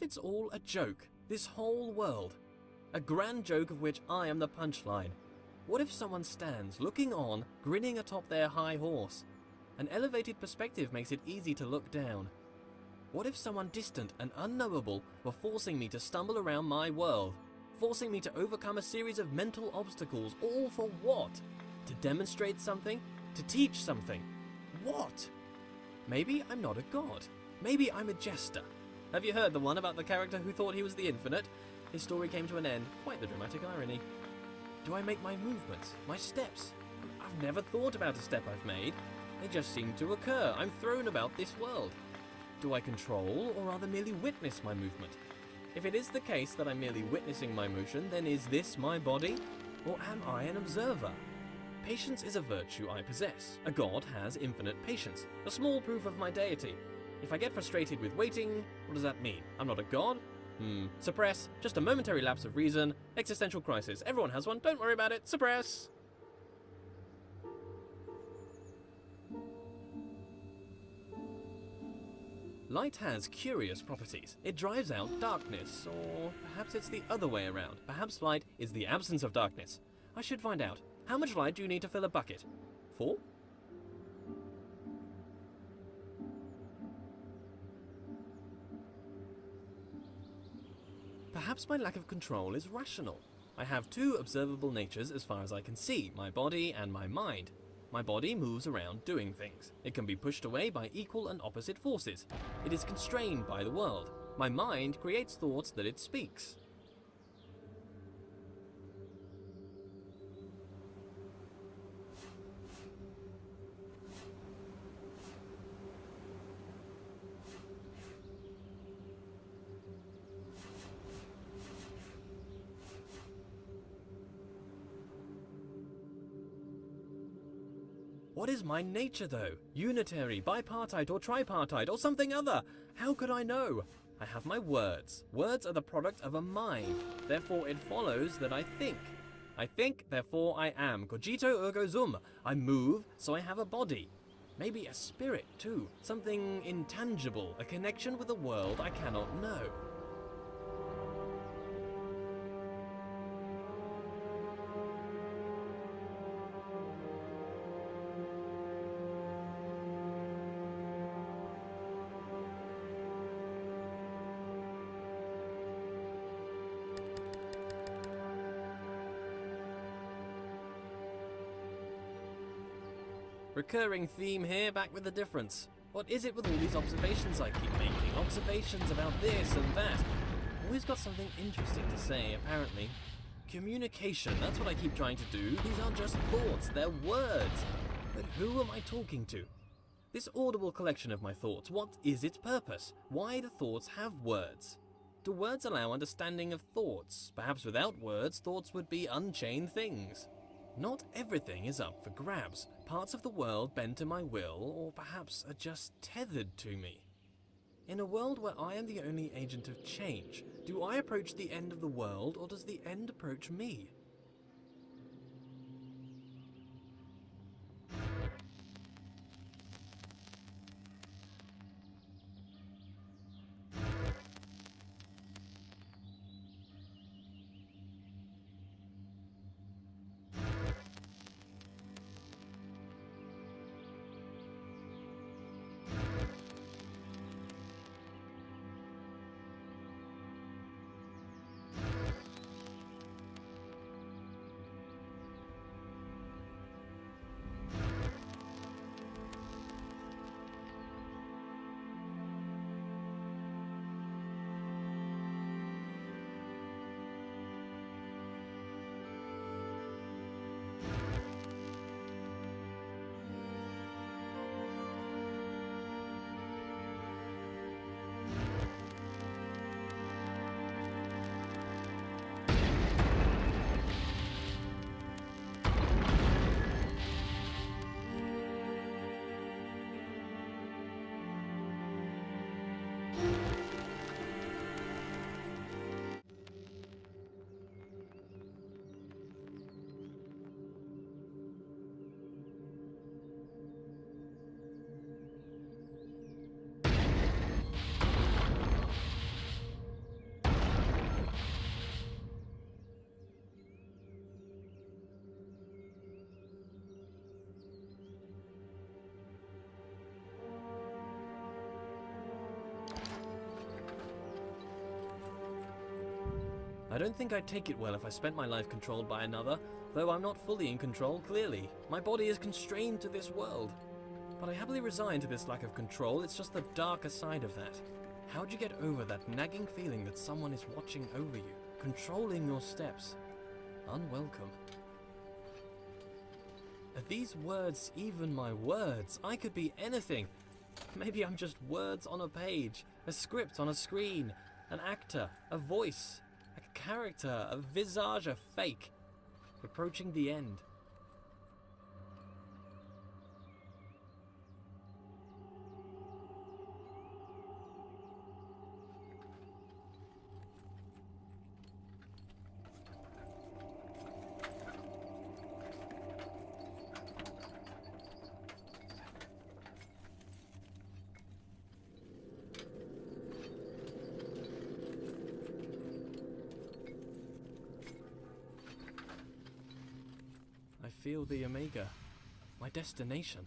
if it's all a joke? This whole world? A grand joke of which I am the punchline. What if someone stands, looking on, grinning atop their high horse? An elevated perspective makes it easy to look down. What if someone distant and unknowable were forcing me to stumble around my world? Forcing me to overcome a series of mental obstacles, all for what? To demonstrate something? To teach something? What? Maybe I'm not a god. Maybe I'm a jester. Have you heard the one about the character who thought he was the infinite? His story came to an end. Quite the dramatic irony. Do I make my movements, my steps? I've never thought about a step I've made. They just seem to occur. I'm thrown about this world. Do I control or rather merely witness my movement? If it is the case that I'm merely witnessing my motion, then is this my body? Or am I an observer? Patience is a virtue I possess. A god has infinite patience, a small proof of my deity. If I get frustrated with waiting, what does that mean? I'm not a god? Suppress. Just a momentary lapse of reason. Existential crisis. Everyone has one. Don't worry about it. Suppress. Light has curious properties. It drives out darkness, or perhaps it's the other way around. Perhaps light is the absence of darkness. I should find out. How much light do you need to fill a bucket? 4? Perhaps my lack of control is rational. I have two observable natures as far as I can see, my body and my mind. My body moves around doing things. It can be pushed away by equal and opposite forces. It is constrained by the world. My mind creates thoughts that it speaks. What is my nature though? Unitary, bipartite or tripartite or something other? How could I know? I have my words. Words are the product of a mind. Therefore it follows that I think. I think, therefore I am. Cogito ergo sum. I move, so I have a body. Maybe a spirit too. Something intangible, a connection with a world I cannot know. Recurring theme here, back with a difference. What is it with all these observations I keep making? Observations about this and that. Always got something interesting to say, apparently. Communication, that's what I keep trying to do. These aren't just thoughts, they're words. But who am I talking to? This audible collection of my thoughts, what is its purpose? Why do thoughts have words? Do words allow understanding of thoughts? Perhaps without words, thoughts would be unchained things. Not everything is up for grabs. Parts of the world bend to my will, or perhaps are just tethered to me. In a world where I am the only agent of change, do I approach the end of the world, or does the end approach me? I don't think I'd take it well if I spent my life controlled by another, though I'm not fully in control, clearly. My body is constrained to this world. But I happily resign to this lack of control, it's just the darker side of that. How'd you get over that nagging feeling that someone is watching over you, controlling your steps? Unwelcome. Are these words even my words? I could be anything. Maybe I'm just words on a page, a script on a screen, an actor, a voice, a character, a visage, a fake. Approaching the end. I feel the Omega, my destination.